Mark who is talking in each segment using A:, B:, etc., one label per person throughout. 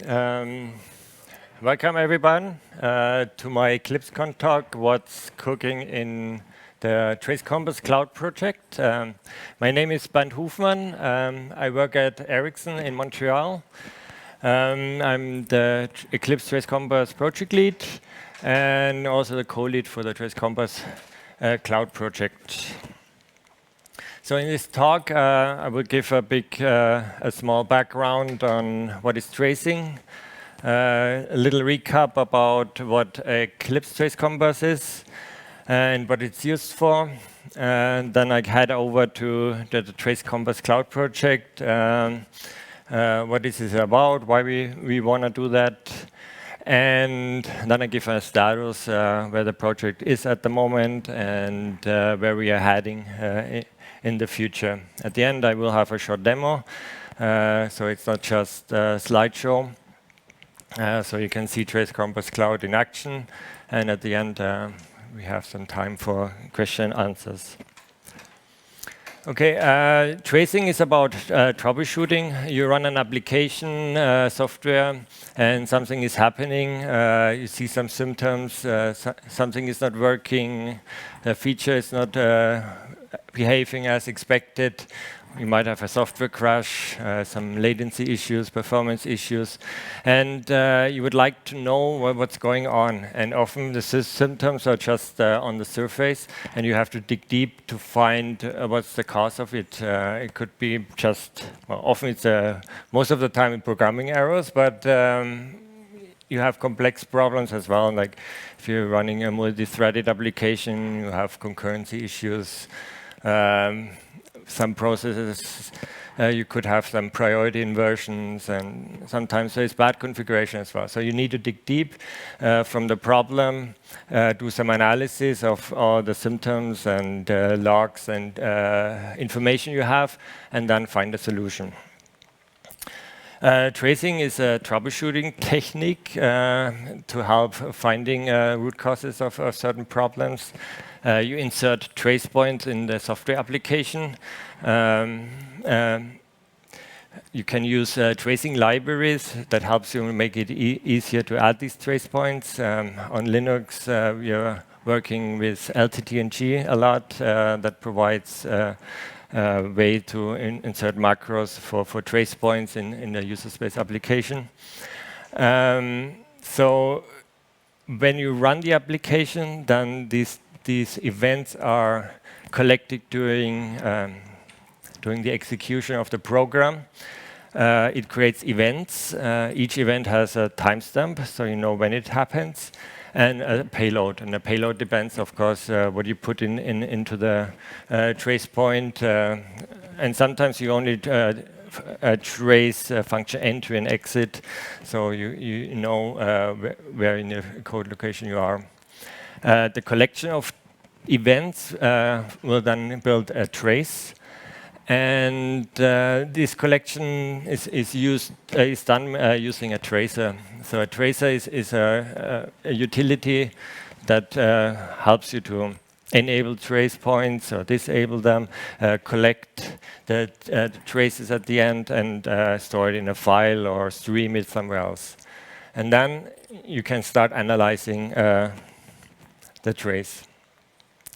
A: Um, Welcome everyone to my EclipseCon talk, What's Cooking in the TraceCompass.cloud project. My name is Bernd Hufmann. I work at Ericsson in Montreal. I'm the Eclipse Trace Compass project lead and also the co-lead for the TraceCompass cloud project. So in this talk, I will give a small background on what is tracing, a little recap about what Eclipse Trace Compass is and what it's used for. And then I head over to the TraceCompass Cloud project, what this is about, why we want to do that. And then I give a status where the project is at the moment and where we are heading in the future. At the end, I will have a short demo, so it's not just a slideshow. So you can see TraceCompass Cloud in action, and at the end, we have some time for question and answers. Okay, tracing is about troubleshooting. You run an application software, and something is happening. You see some symptoms. Something is not working. A feature is not behaving as expected. You might have a software crash, some latency issues, performance issues, and you would like to know what's going on. And often the symptoms are just on the surface, and you have to dig deep to find what's the cause of it. It could be just, well, often it's most of the time in programming errors, but you have complex problems as well. Like if you're running a multi-threaded application, you have concurrency issues. Some processes, you could have some priority inversions, and sometimes there's bad configuration as well. So you need to dig deep from the problem, do some analysis of all the symptoms and logs and information you have, and then find a solution. Tracing is a troubleshooting technique to help finding root causes of certain problems. You insert trace points in the software application. You can use tracing libraries that helps you make it easier to add these trace points. On Linux, we are working with LTTNG a lot. That provides a way to insert macros for trace points in the user space application. So when you run the application, then these events are collected during the execution of the program. It creates events. Each event has a timestamp, so you know when it happens, and a payload. And the payload depends, of course, what you put into the trace point. And sometimes you only trace function entry and exit, so you know where in the code location you are. The collection of events will then build a trace, and this collection is done using a tracer. So a tracer is a utility that helps you to enable trace points or disable them, collect the traces at the end, and store it in a file or stream it somewhere else. And then you can start analyzing the trace.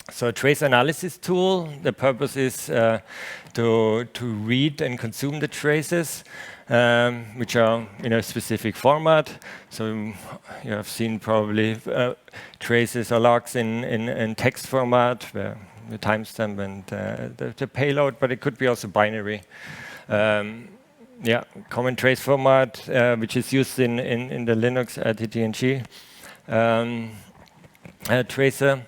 A: So a trace analysis tool, the purpose is to read and consume the traces, which are in a specific format. So you have seen probably traces or logs in text format, where the timestamp and the payload, but it could be also binary. Common trace format, which is used in the Linux LTTNG. Tracer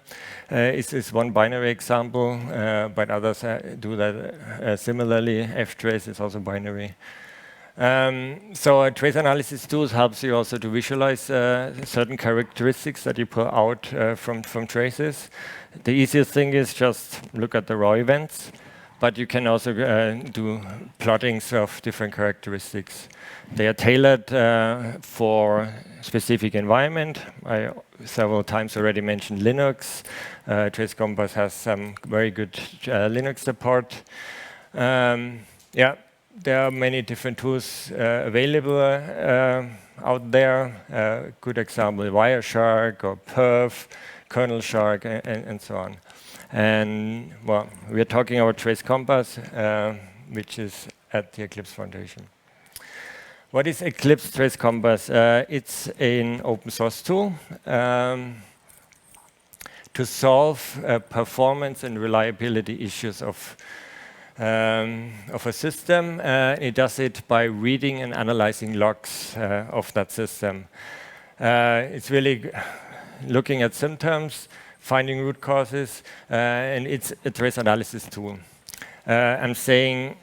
A: is one binary example, but others do that similarly. Ftrace is also binary. So a trace analysis tool helps you also to visualize certain characteristics that you pull out from traces. The easiest thing is just look at the raw events, but you can also do plottings of different characteristics. They are tailored for specific environment. I several times already mentioned Linux. TraceCompass has some very good Linux support. there are many different tools available out there. Good example, Wireshark or Perf, Kernel Shark, and so on. And well, we are talking about TraceCompass, which is at the Eclipse Foundation. What is Eclipse Trace Compass? It's an open source tool to solve performance and reliability issues of a system. It does it by reading and analyzing logs of that system. It's really looking at symptoms, finding root causes, and it's a trace analysis tool. I'm saying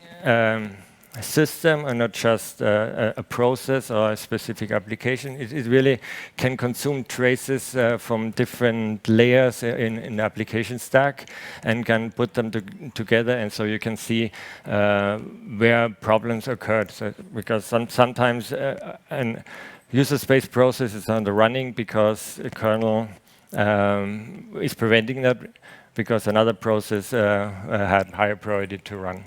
A: a system and not just a process or a specific application. It really can consume traces from different layers in the application stack and can put them together, and so you can see where problems occurred. So, because sometimes an user space process is under running because a kernel is preventing that because another process had higher priority to run.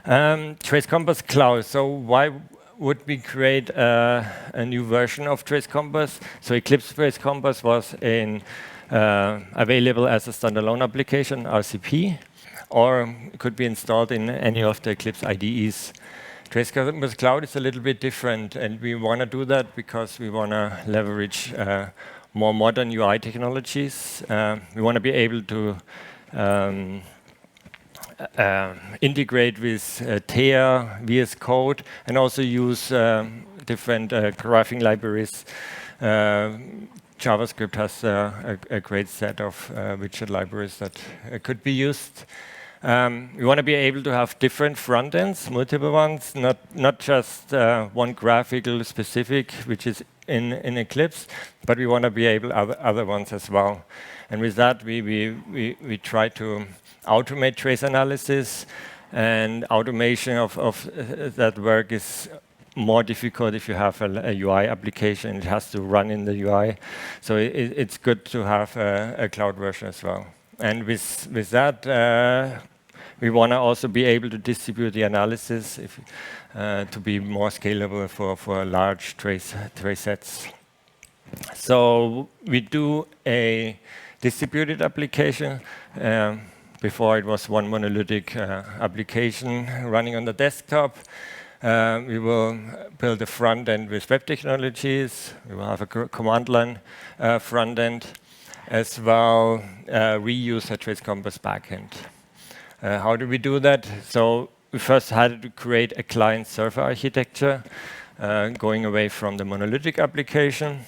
A: TraceCompass.cloud. So why would we create a new version of TraceCompass? So Eclipse Trace Compass was available as a standalone application, RCP, or it could be installed in any of the Eclipse IDEs. TraceCompass.cloud is a little bit different, and we want to do that because we want to leverage more modern UI technologies. We want to be able to integrate with Theia, VS Code, and also use different graphing libraries. JavaScript has a great set of widget libraries that could be used. We want to be able to have different front ends, multiple ones, not just one graphical specific, which is in Eclipse, but we want to be able other ones as well. And with that, we try to automate trace analysis, and automation of that work is more difficult if you have a UI application. It has to run in the UI. So it's good to have a cloud version as well. And with that, we want to also be able to distribute the analysis to be more scalable for large trace sets. So we do a distributed application. Before it was one monolithic application running on the desktop. We will build a front end with web technologies. We will have a command line front end, as well reuse a TraceCompass backend. How do we do that? So we first had to create a client-server architecture, going away from the monolithic application.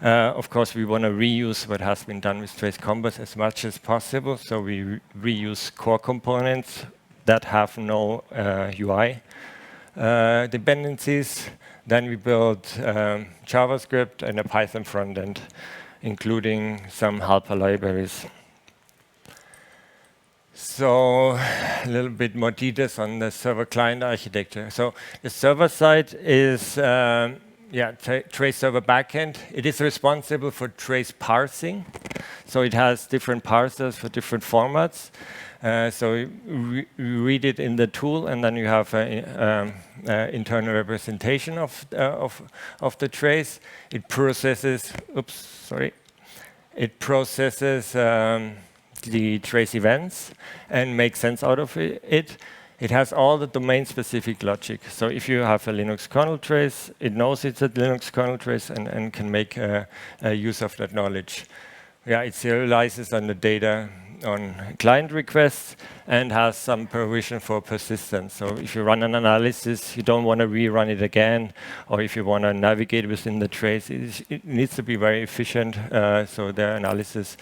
A: Of course, we want to reuse what has been done with TraceCompass as much as possible. So we reuse core components that have no UI dependencies. Then we build JavaScript and a Python front end, including some helper libraries. So a little bit more details on the server-client architecture. So the server side is trace server backend. It is responsible for trace parsing. So it has different parsers for different formats. So you read it in the tool, and then you have an internal representation of the trace. It processes. It processes the trace events and makes sense out of it. It has all the domain-specific logic. So if you have a Linux kernel trace, it knows it's a Linux kernel trace and can make a use of that knowledge. Yeah, it serializes on the data on client requests and has some provision for persistence. So if you run an analysis, you don't want to rerun it again, or if you want to navigate within the trace, it needs to be very efficient so the analysis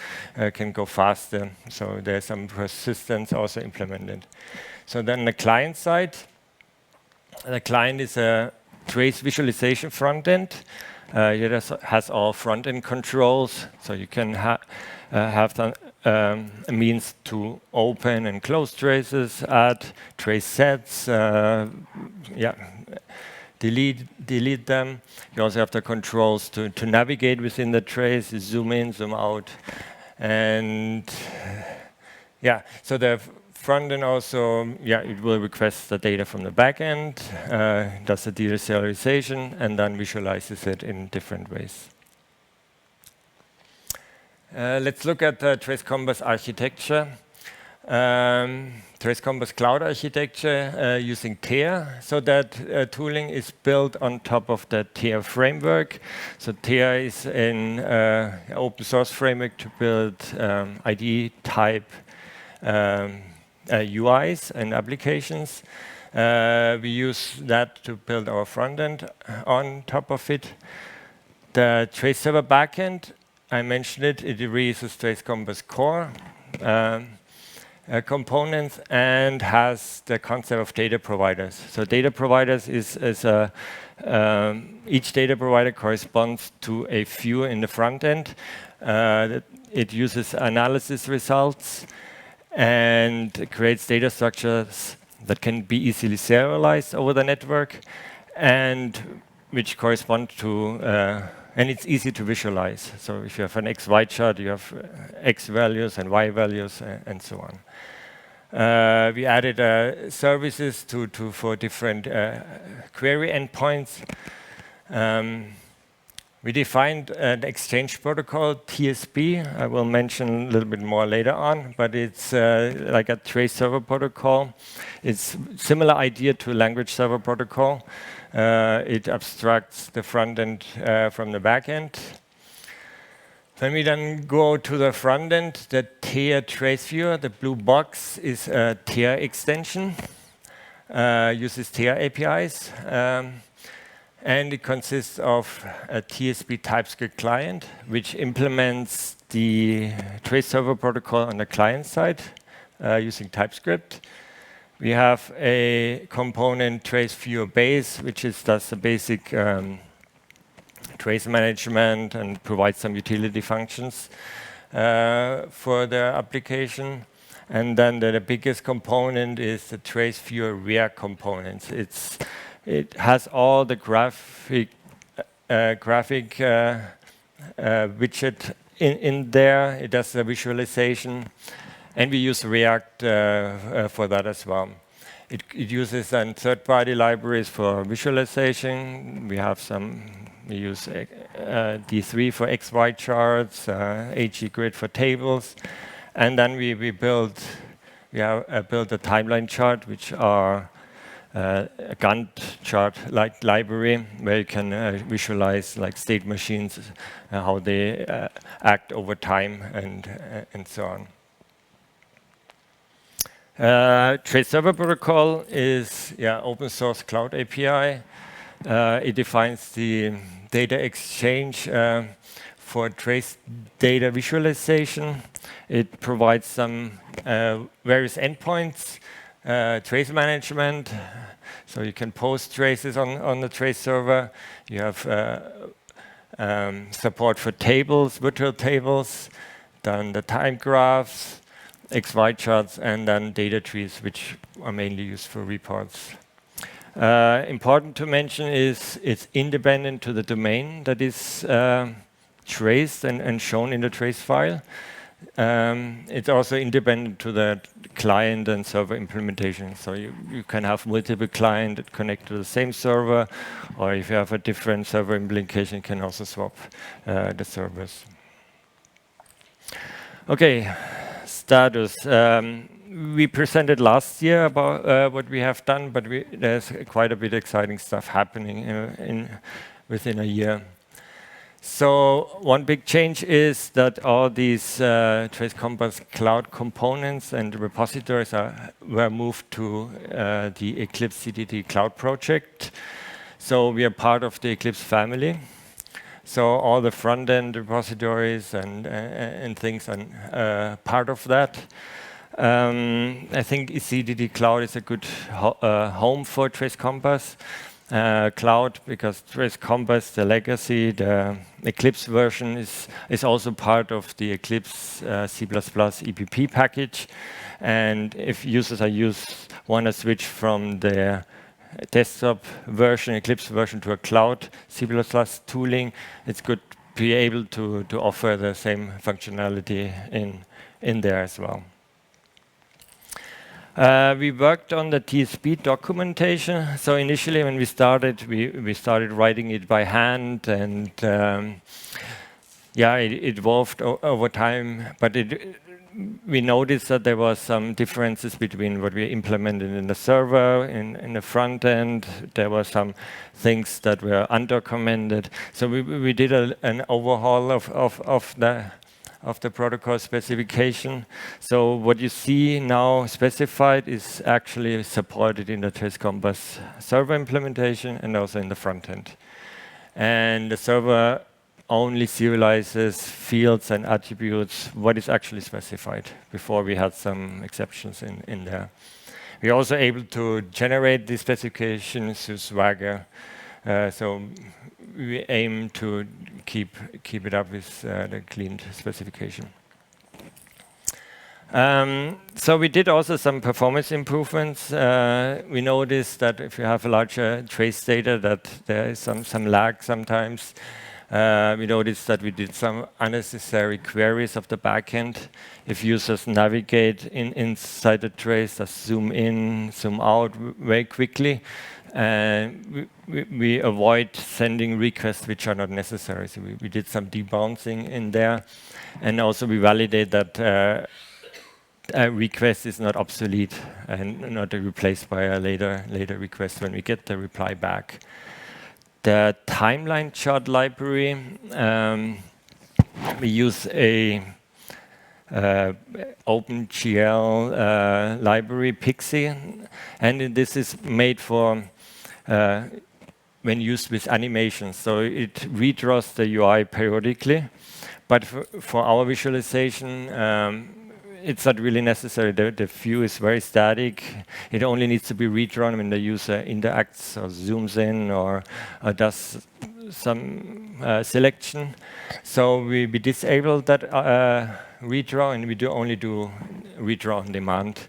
A: can go faster. So there's some persistence also implemented. So then the client side, the client is a trace visualization front end. It has all front end controls, so you can have a means to open and close traces, add trace sets, delete them. You also have the controls to navigate within the trace, zoom in, zoom out, and so the front end also, it will request the data from the back end, does the deserialization, and then visualizes it in different ways. Let's look at the TraceCompass architecture. TraceCompass.cloud Architecture using Theia. So that tooling is built on top of the Theia framework. So Theia is an open source framework to build IDE type UIs and applications. We use that to build our front end on top of it. The Trace Server backend, I mentioned it, it reuses TraceCompass core components and has the concept of data providers. So data providers is each data provider corresponds to a view in the front end. It uses analysis results and creates data structures that can be easily serialized over the network and which correspond to and it's easy to visualize. So if you have an XY chart, you have X values and Y values and so on. We added services for different query endpoints. We defined an exchange protocol, TSP. I will mention a little bit more later on, but it's like a trace server protocol. It's similar idea to a language server protocol. It abstracts the front end from the back end. When we then go to the front end, the Theia Trace Viewer, the blue box, is a Theia extension, uses Theia APIs, and it consists of a TSP TypeScript client, which implements the trace server protocol on the client side using TypeScript. We have a component Trace Viewer base, which does the basic trace management and provides some utility functions for the application. And then the biggest component is the Trace Viewer React components. It has all the graphic widget in there. It does the visualization. And we use React for that as well. It uses then third-party libraries for visualization. We use D3 for XY charts, HGrid for tables, and then we built a timeline chart, which are a Gantt chart-like library where you can visualize like state machines, how they act over time, and so on. Trace Server Protocol is open source cloud API. It defines the data exchange for trace data visualization. It provides some various endpoints, trace management, so you can post traces on the trace server. You have support for tables, virtual tables, then the time graphs, XY charts, and then data trees, which are mainly used for reports. Important to mention is it's independent to the domain that is traced and shown in the trace file. It's also independent to the client and server implementation. So you can have multiple clients that connect to the same server, or if you have a different server implementation, you can also swap the servers. Okay. Status. We presented last year about what we have done, but there's quite a bit of exciting stuff happening within a year. So one big change is that all these TraceCompass cloud components and repositories were moved to the Eclipse CDD cloud project. So we are part of the Eclipse family. So all the front-end repositories and things are part of that. I think CDD Cloud is a good home for TraceCompass Cloud because TraceCompass, the legacy, the Eclipse version is also part of the Eclipse C++ EPP package. And if users want to switch from the desktop version, Eclipse version, to a cloud C++ tooling, it's good to be able to offer the same functionality in there as well. We worked on the TSP documentation. So initially, when we started, we started writing it by hand, and yeah, it evolved over time. But we noticed that there were some differences between what we implemented in the server, in the front end. There were some things that were undocumented. So we did an overhaul of the protocol specification. So what you see now specified is actually supported in the TraceCompass server implementation and also in the front end. And the server only serializes fields and attributes what is actually specified. Before we had some exceptions in there. We're also able to generate the specifications through Swagger. So we aim to keep it up with the cleaned specification. So we did also some performance improvements. We noticed that if you have a larger trace data, that there is some lag sometimes. We noticed that we did some unnecessary queries of the backend. If users navigate inside the trace, just zoom in, zoom out very quickly, we avoid sending requests which are not necessary. So we did some debouncing in there. And also we validate that a request is not obsolete and not replaced by a later request when we get the reply back. The timeline chart library, we use a OpenGL library, Pixie, and this is made for when used with animations. So it redraws the UI periodically, but for our visualization, it's not really necessary. The view is very static. It only needs to be redrawn when the user interacts or zooms in or does some selection. So we disabled that redraw, and we only do redraw on demand.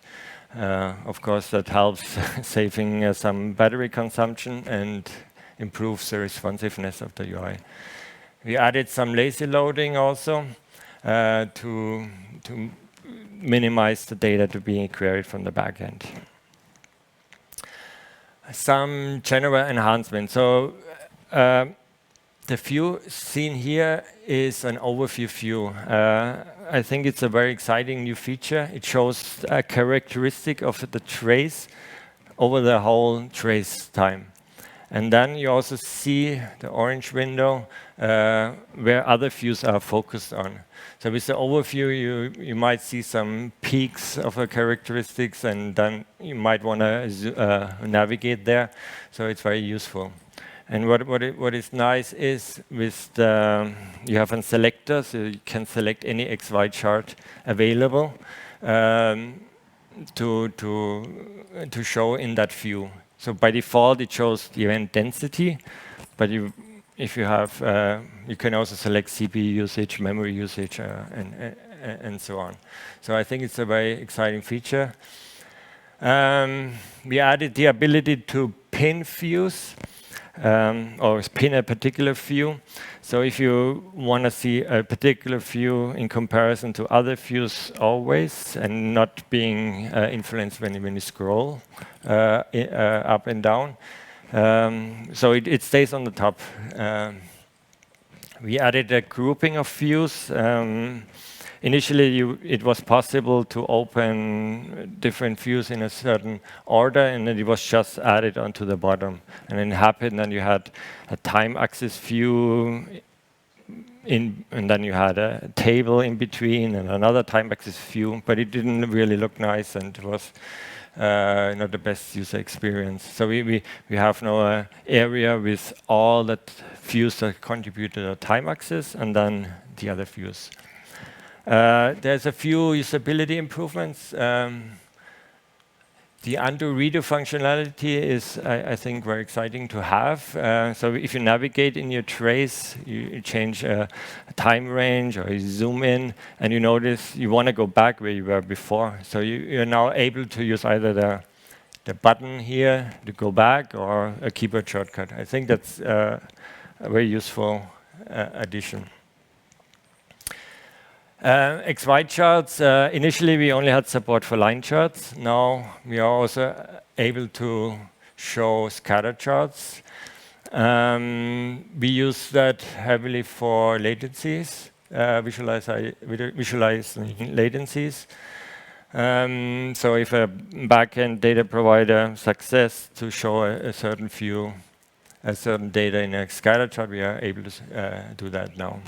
A: Of course, that helps saving some battery consumption and improves the responsiveness of the UI. We added some lazy loading also to minimize the data to being queried from the backend. Some general enhancements. So the view seen here is an overview view. I think it's a very exciting new feature. It shows a characteristic of the trace over the whole trace time. And then you also see the orange window where other views are focused on. So with the overview, you might see some peaks of the characteristics, and then you might want to navigate there. So it's very useful. And what is nice is with you have a selector, so you can select any XY chart available to show in that view. So by default, it shows the event density, but if you have, you can also select CPU usage, memory usage, and so on. So I think it's a very exciting feature. We added the ability to pin views or pin a particular view. So if you want to see a particular view in comparison to other views always, and not being influenced when you scroll up and down, so it stays on the top. We added a grouping of views. Initially, it was possible to open different views in a certain order, and then it was just added onto the bottom. And then it happened, and you had a time axis view, and then you had a table in between, and another time axis view, but it didn't really look nice, and it was not the best user experience. So we have now an area with all the views that contribute to the time axis, and then the other views. There's a few usability improvements. The undo redo functionality is, I think, very exciting to have. So if you navigate in your trace, you change a time range or you zoom in, and you notice you want to go back where you were before. So you're now able to use either the button here to go back or a keyboard shortcut. I think that's a very useful addition. XY charts, initially we only had support for line charts. Now we are also able to show scatter charts. We use that heavily for latencies, visualizing latencies. So if a backend data provider success to show a certain view, a certain data in a scatter chart, we are able to do that now.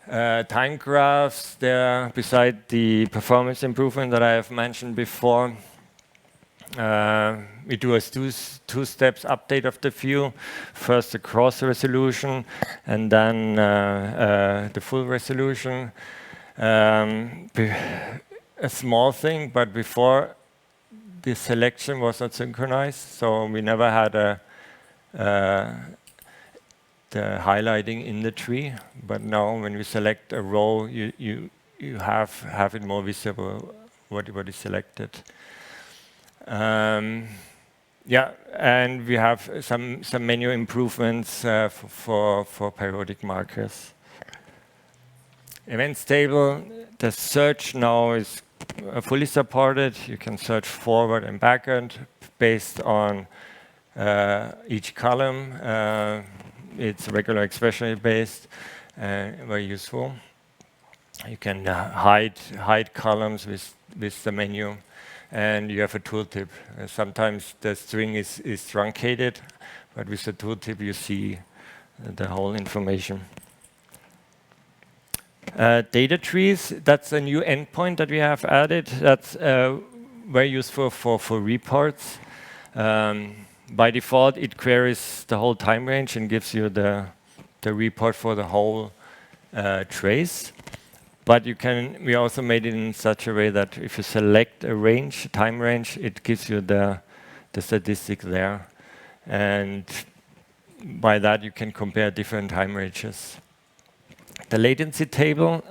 A: Time graphs, there, beside the performance improvement that I have mentioned before, we do a two-steps update of the view. First, the cross resolution, and then the full resolution. A small thing, but before the selection was not synchronized, so we never had the highlighting in the tree. But now, when we select a row, you have it more visible what is selected. Yeah, and we have some menu improvements for periodic markers. Events table, the search now is fully supported. You can search forward and backward based on each column. It's regular expression based, very useful. You can hide columns with the menu, and you have a tooltip. Sometimes the string is truncated, but with the tooltip you see the whole information. Data trees, that's a new endpoint that we have added. That's very useful for reports. By default, it queries the whole time range and gives you the report for the whole trace. But we also made it in such a way that if you select a range, time range, it gives you the statistic there. And by that, you can compare different time ranges. The latency table,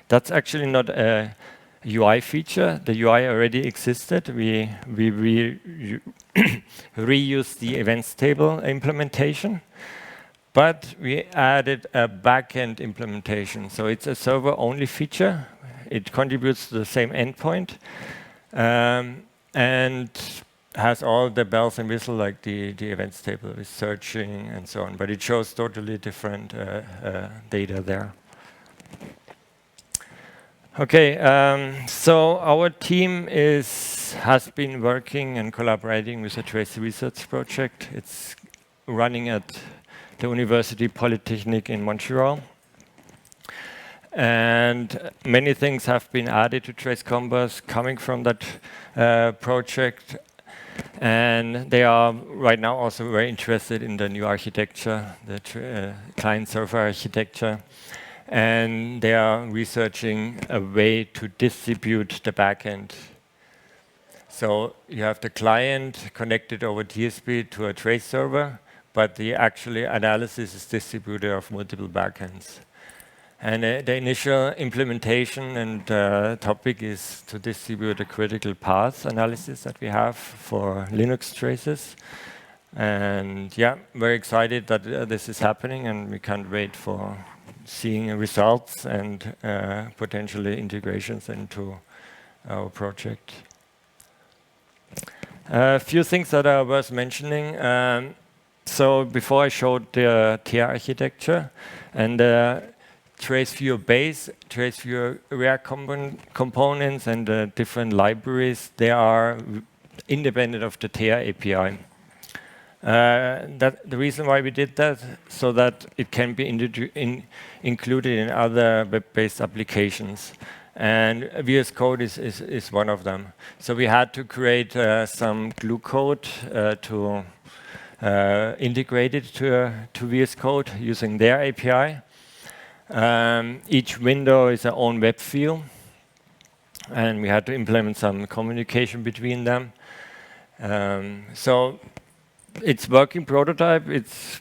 A: that's actually not a UI feature. The UI already existed. We reused the events table implementation, but we added a backend implementation. So it's a server-only feature. It contributes to the same endpoint and has all the bells and whistles like the events table with searching and so on. But it shows totally different data there. Okay, so our team has been working and collaborating with a Trace research project. It's running at the University Polytechnique in Montreal. And many things have been added to TraceCompass coming from that project. And they are right now also very interested in the new architecture, the client-server architecture. And they are researching a way to distribute the backend. So you have the client connected over TSP to a trace server, but the actually analysis is distributed of multiple backends. And the initial implementation and topic is to distribute the critical path analysis that we have for Linux traces. And yeah, very excited that this is happening, and we can't wait for seeing results and potentially integrations into our project. A few things that are worth mentioning. So before I showed the Theia architecture and TraceViewer base, TraceViewer React components and the different libraries, they are independent of the Theia API. The reason why we did that, so that it can be included in other web-based applications. And VS Code is one of them. So we had to create some glue code to integrate it to VS Code using their API. Each window is their own web view, and we had to implement some communication between them. So it's working prototype, it's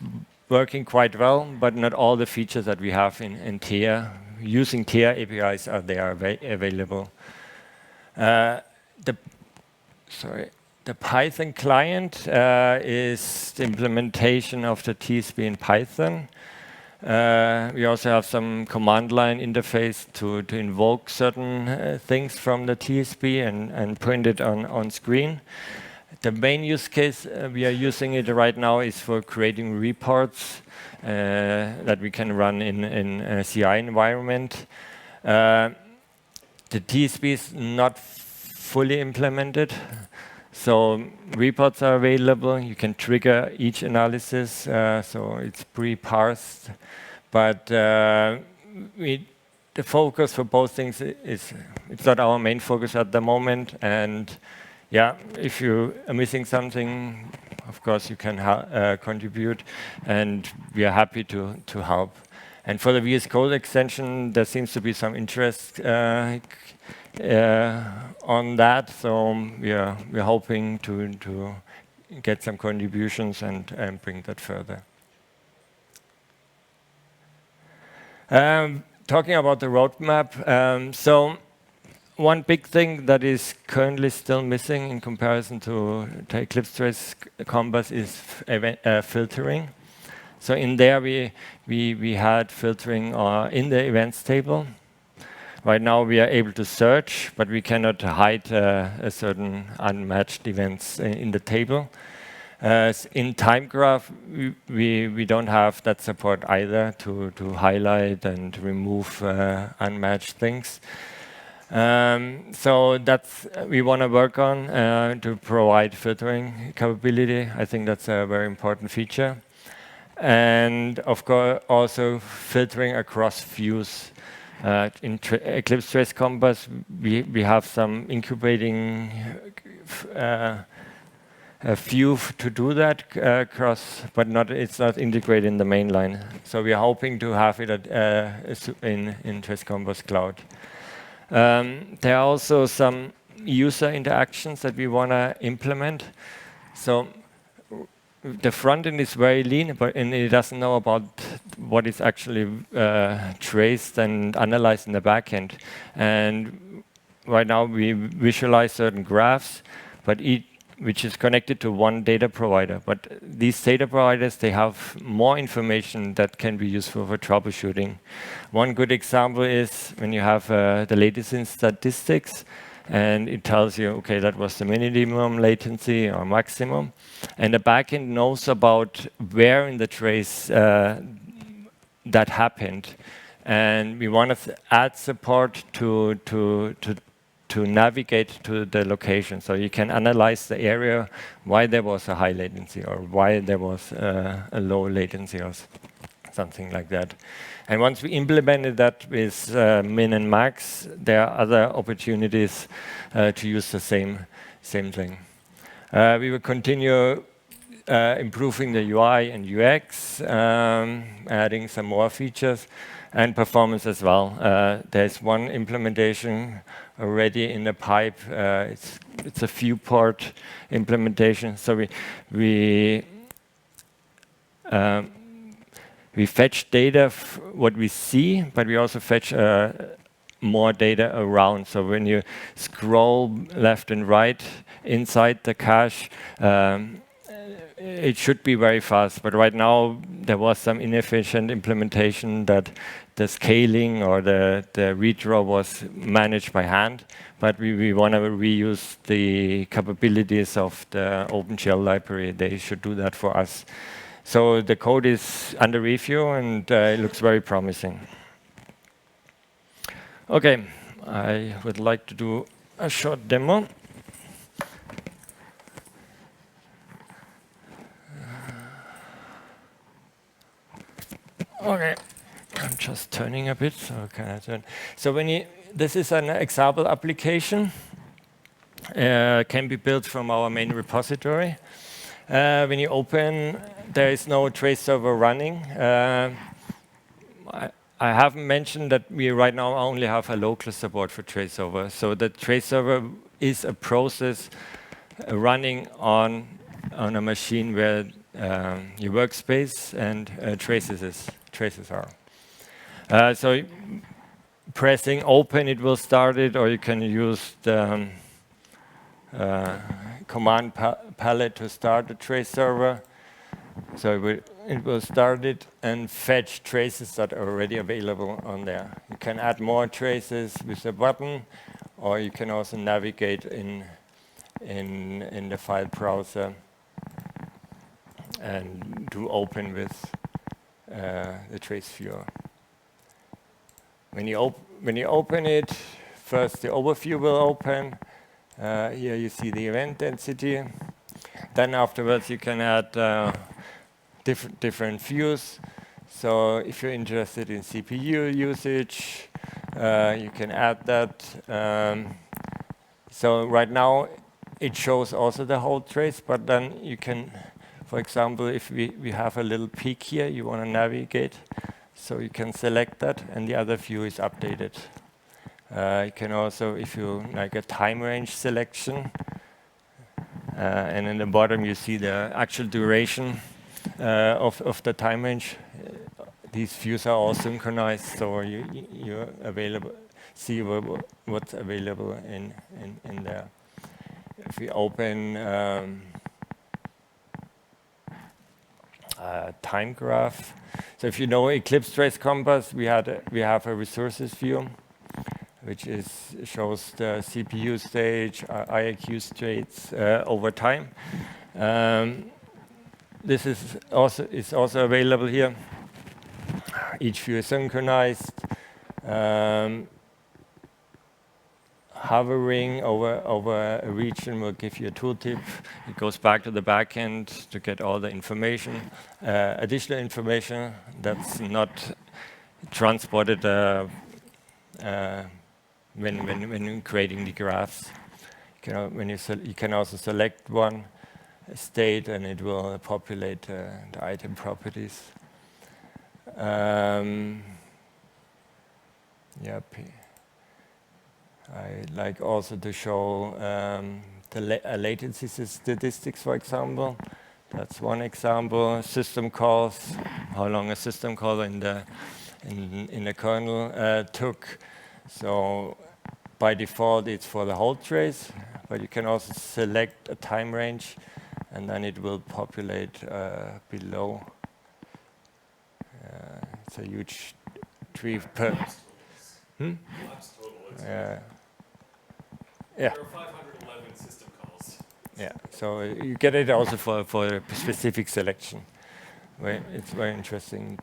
A: working quite well, but not all the features that we have in Theia, using Theia APIs are there available. The Python client is the implementation of the TSP in Python. We also have some command line interface to invoke certain things from the TSP and print it on screen. The main use case we are using it right now is for creating reports that we can run in a CI environment. The TSP is not fully implemented, so reports are available. You can trigger each analysis, so it's pre-parsed. But the focus for both things is it's not our main focus at the moment. And yeah, if you are missing something, of course you can contribute, and we are happy to help. And for the VS Code extension, there seems to be some interest on that, so we are hoping to get some contributions and bring that further. Talking about the roadmap, so one big thing that is currently still missing in comparison to the Eclipse Trace Compass is filtering. So in there we had filtering in the events table. Right now we are able to search, but we cannot hide a certain unmatched events in the table. In time graph, we don't have that support either to highlight and remove unmatched things. So that's we want to work on to provide filtering capability. I think that's a very important feature. And of course, also filtering across views. In Eclipse Trace Compass, we have some incubating a view to do that across, but it's not integrated in the main line. So we are hoping to have it in TraceCompass.cloud. There are also some user interactions that we want to implement. So the front end is very lean, and it doesn't know about what is actually traced and analyzed in the back end. And right now we visualize certain graphs, but which is connected to one data provider. But these data providers, they have more information that can be useful for troubleshooting. One good example is when you have the latency statistics, and it tells you, okay, that was the minimum latency or maximum. And the backend knows about where in the trace that happened. And we want to add support to navigate to the location. So you can analyze the area, why there was a high latency or why there was a low latency or something like that. And once we implemented that with min and max, there are other opportunities to use the same thing. We will continue improving the UI and UX, adding some more features, and performance as well. There's one implementation already in the pipe. It's a viewport implementation. So we fetch data, what we see, but we also fetch more data around. So when you scroll left and right inside the cache, it should be very fast. But right now, there was some inefficient implementation that the scaling or the redraw was managed by hand. But we want to reuse the capabilities of the OpenGL library. They should do that for us. So the code is under review, and it looks very promising. OK, I would like to do a short demo. OK, I'm just turning a bit. So can I turn? So this is an example application. Can be built from our main repository. When you open, there is no trace server running. I haven't mentioned that we right now only have a local support for trace server. So the trace server is a process running on a machine where your workspace and traces are. So pressing open, it will start it, or you can use the command palette to start the trace server. So it will start it and fetch traces that are already available on there. You can add more traces with a button, or you can also navigate in the file browser and do open with the trace viewer. When you open it, first the overview will open. Here you see the event density. Then afterwards you can add different views. So if you're interested in CPU usage, you can add that. So right now it shows also the whole trace, but then you can, for example, if we have a little peak here, you want to navigate, so you can select that and the other view is updated. You can also, if you like a time range selection, and in the bottom you see the actual duration of the time range. These views are all synchronized, so you're available, see what's available in there. If we open time graph, so if you know Eclipse Trace Compass, we have a resources view, which shows the CPU stage, IAQ states over time. This is also available here. Each view is synchronized. Hovering over a region will give you a tooltip. It goes back to the backend to get all the information, additional information that's not transported when creating the graphs. You can also select one state and it will populate the item properties. Yep. I like also to show the latency statistics, for example. That's one example. System calls, how long a system call in the kernel took. So by default, it's for the whole trace, but you can also select a time range, and then it will populate below. It's a huge tree per. Yeah.
B: There are 511 system calls.
A: Yeah, so you get it also for a specific selection. It's very interesting.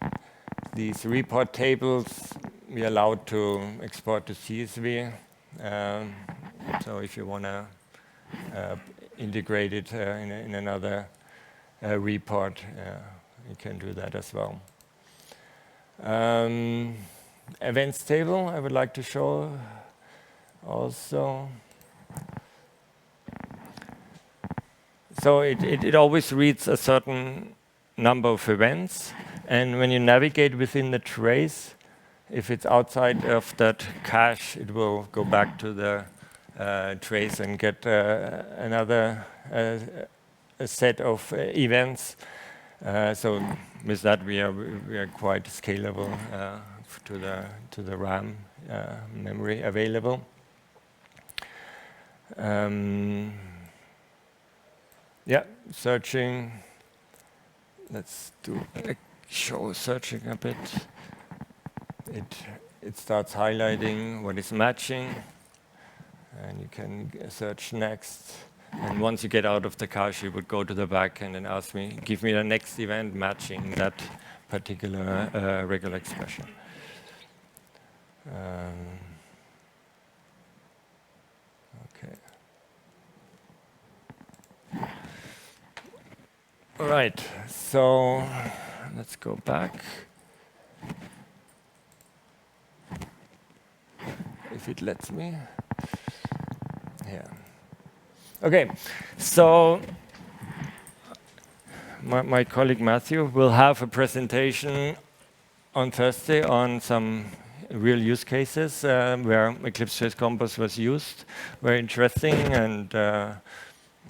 A: These report tables, we are allowed to export to CSV. So if you want to integrate it in another report, you can do that as well. Events table, I would like to show also. So it always reads a certain number of events, and when you navigate within the trace, if it's outside of that cache, it will go back to the trace and get another a set of events. So with that, we are quite scalable to the RAM memory available. Yeah, searching. Let's show searching a bit. It starts highlighting what is matching, and you can search next. And once you get out of the cache, you would go to the backend and ask me, give me the next event matching that particular regular expression. Okay. All right, so let's go back. If it lets me. Yeah. Okay, so my colleague Matthew will have a presentation on Thursday on some real use cases where Eclipse Trace Compass was used. Very interesting, and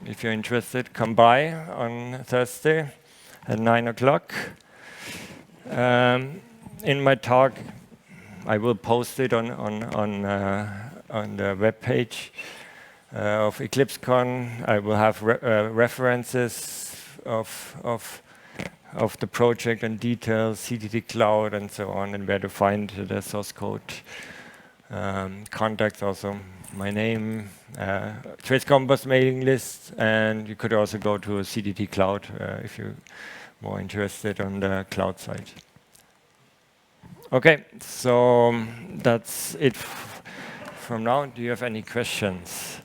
A: if you're interested, come by on Thursday at 9 o'clock. In my talk, I will post it on the web page of EclipseCon. I will have references of of the project and details, CDD Cloud and so on, and where to find the source code. Contacts also, my name, TraceCompass mailing list, and you could also go to CDD Cloud if you're more interested on the cloud side. Okay, so that's it from now. Do you have any questions?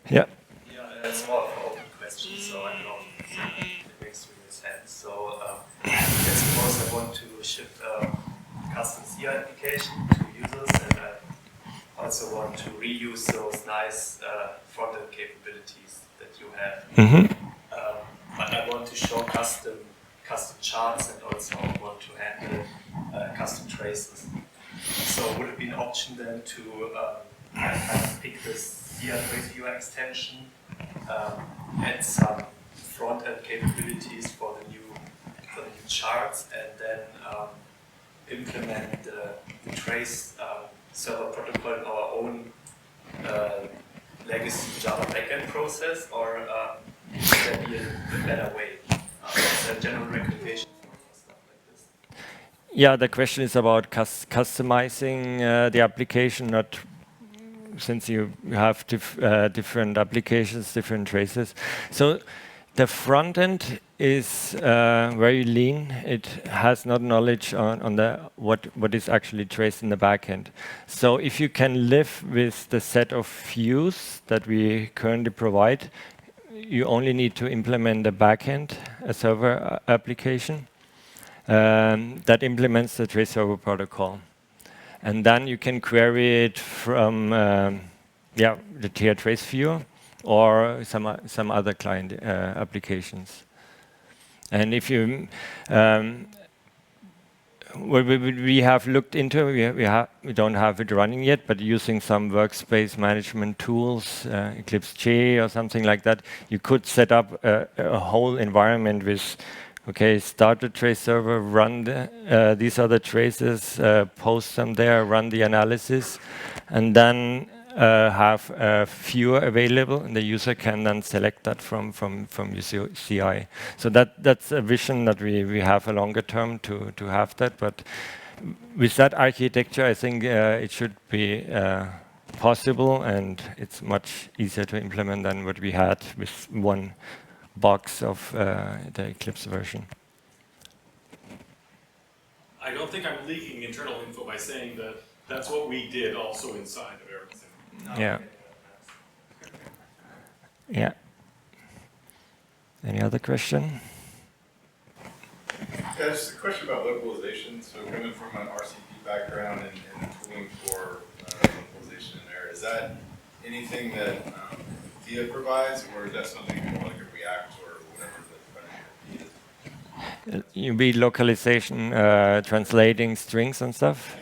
A: Yeah.
C: Yeah, it's more of an open question, so I don't know if it makes really sense. So let's suppose I want to ship custom Theia application to users, and I also want to reuse those nice front-end capabilities that you have. But I want to show custom charts and also want to handle custom traces. So would it be an option then to kind of pick this Theia Trace Viewer extension, add some front-end capabilities for the new charts, and then implement the trace server protocol in our own legacy Java backend process, or would there be a better way? Is there a general recommendation for stuff like this?
A: Yeah, the question is about customizing the application, not since you have different applications, different traces. So the front end is very lean. It has not knowledge on what is actually traced in the back end. So if you can live with the set of views that we currently provide, you only need to implement the backend, a server application that implements the trace server protocol. And then you can query it from the Theia Trace Viewer or some other client applications. And if you what we have looked into, we don't have it running yet, but using some workspace management tools, Eclipse J or something like that, you could set up a whole environment with, okay, start the trace server, run these other traces, post them there, run the analysis, and then have a viewer available, and the user can then select that from your CI. So that's a vision that we have a longer term to have that. But with that architecture, I think it should be possible, and it's much easier to implement than what we had with one box of the Eclipse version.
B: I don't think I'm leaking internal info by saying that that's what we did also inside of Ericsson.
A: Yeah. Yeah. Any other question?
D: Yeah, just a question about localization. So coming from an RCP background and tooling for localization in there, is that anything that Theia provides, or is that something more like a React or whatever the
A: You mean localization, translating strings and stuff?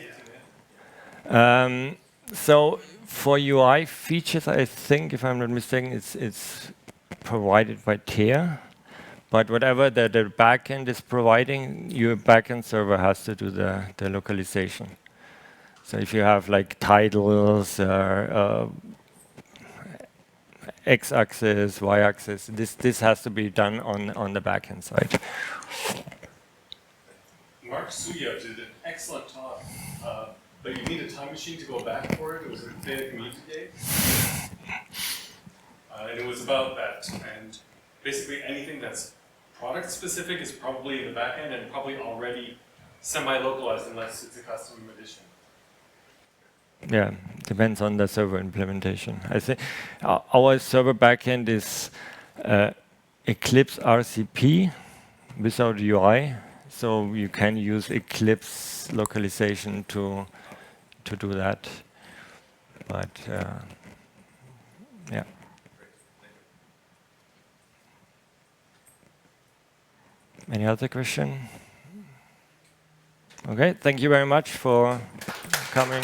A: So for UI features, I think, if I'm not mistaken, it's provided by Theia. But whatever the backend is providing, your backend server has to do the localization. So if you have like titles, x-axis, y-axis, this has to be done on the backend side.
B: Mark Suya did an excellent talk, but you need a time machine to go back for it. It was a Theia community day. And it was about that. And basically anything that's product specific is probably in the backend and probably already semi-localized unless it's a custom edition.
A: Yeah, depends on the server implementation. I think our server backend is Eclipse RCP without UI, so you can use Eclipse localization to do that. But yeah. Any other question? Okay, thank you very much for coming.